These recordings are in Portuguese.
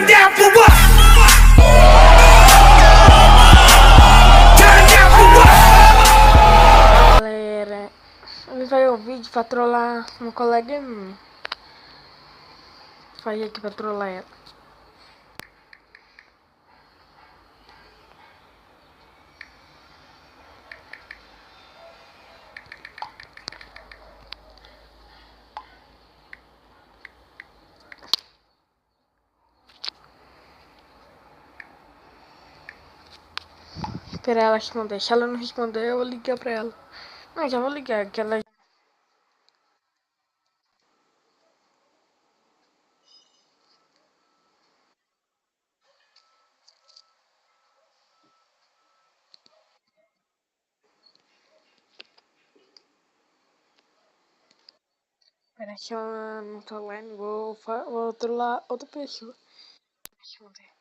Turn down for what? Turn down for what? Galera, eu fazer um vídeo pra trollar uma colega minha. Vou fazer aqui pra trollar ela. Esperar ela responder. Se ela não responder, eu vou ligar pra ela. Não, já vou ligar, que ela... Espera, se ela não tá online, vou trollar outra pessoa. Responder.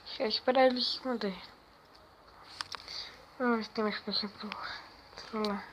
Deixa eu esperar ele responder. Vamos ver se tem mais pessoas pra trollar.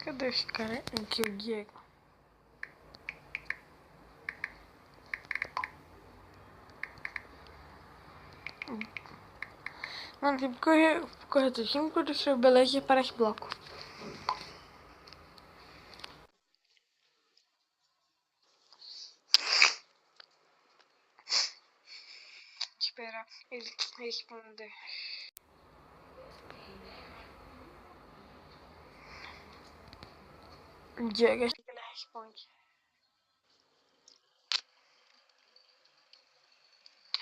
Cadê esse cara aqui, o Diego? Mano, tem corretor. Sempre quando eu escrevo beleza, aparece bloco. Esperar ele responder. O Diego, acho que ele responde.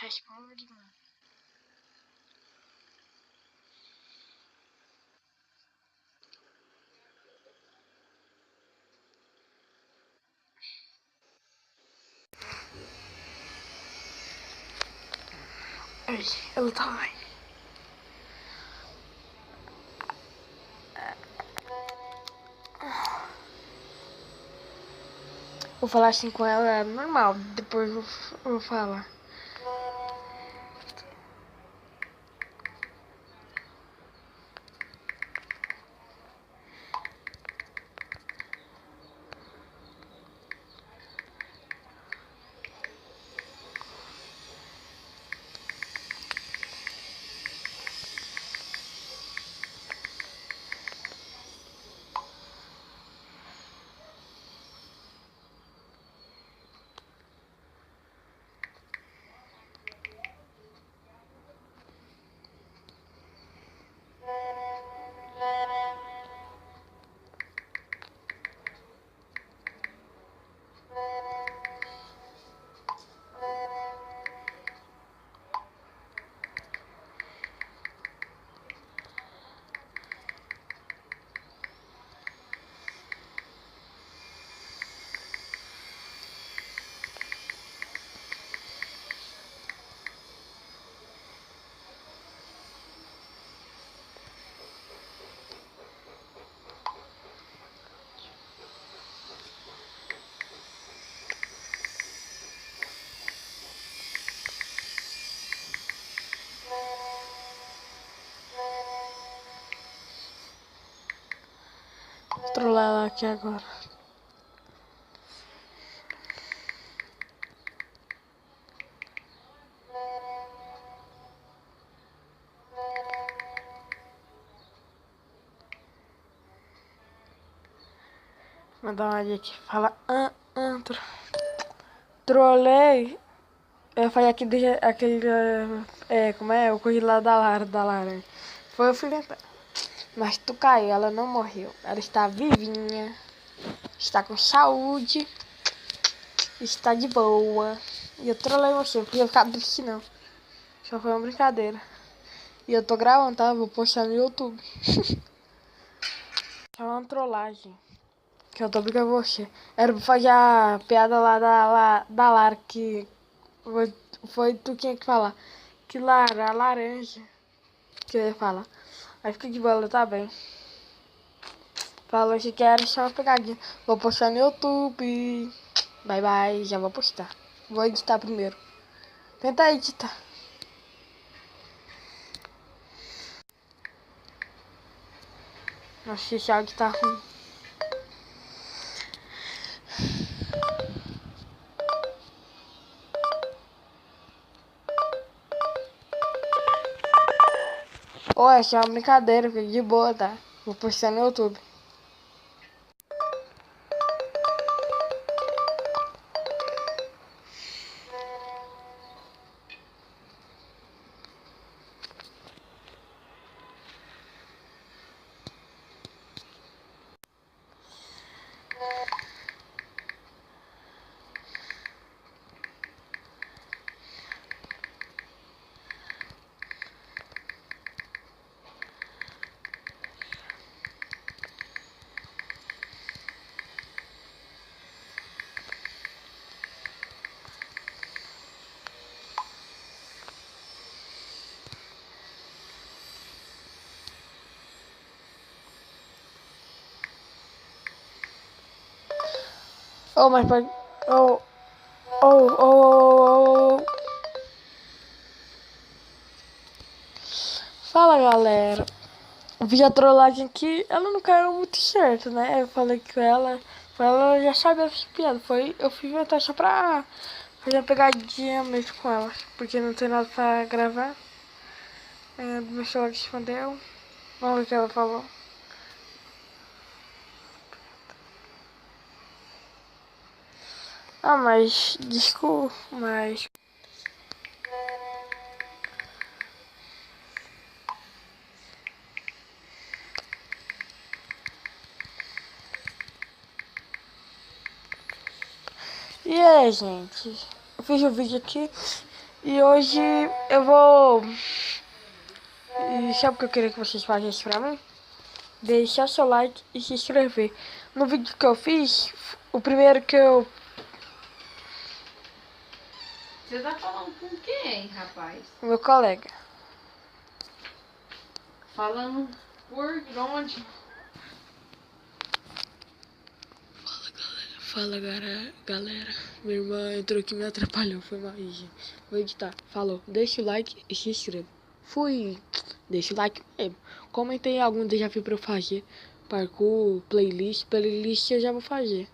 Responde, mano. Ai, ele tá lá. Vou falar assim com ela, é normal. Depois eu vou falar. Vou trollar ela aqui agora. Mandar uma olhada aqui. Fala, trolei. Eu falei aqui, aquele, como é? Eu corri lá da Lara. Foi o filho dela. Mas tu caiu, ela não morreu. Ela está vivinha, está com saúde. está de boa. E eu trolei você, porque eu ficar triste não. Só foi uma brincadeira. E eu tô gravando, tá? Vou postar no YouTube. É uma trollagem. Que eu tô brincando com você. Era pra fazer a piada lá da Lara, que foi tu quem que falar. Que Lara, a laranja. Que eu ia falar. Aí fica de bola, tá bem. Falou que era só uma pegadinha. Vou postar no YouTube. Bye bye, já vou postar. Vou editar primeiro. Tenta editar. Nossa, esse áudio tá ruim. Ô, essa é uma brincadeira, fica de boa, tá? Vou postar no YouTube. Oh, mas pode... Oh. Fala, galera. Vi a trollagem aqui, ela não caiu muito certo, né? Eu falei com ela já sabia essa piada. Eu fui inventar só pra fazer uma pegadinha mesmo com ela. Porque não tem nada pra gravar. Do meu celular respondeu. Vamos ver o que ela falou. Ah, mas... Desculpa, mas... E aí, gente? Eu fiz o vídeo aqui. E hoje eu vou... E sabe o que eu queria que vocês fizessem pra mim? Deixar seu like e se inscrever. No vídeo que eu fiz, o primeiro que eu... Você tá falando com quem, rapaz? Meu colega. Falando por onde? Fala, galera. Minha irmã entrou aqui e me atrapalhou. Foi mal, gente. Vou editar. Falou. Deixa o like e se inscreva. Fui. Deixa o like mesmo. Comentem algum desafio pra eu fazer. Parkour, playlist. Playlist eu já vou fazer.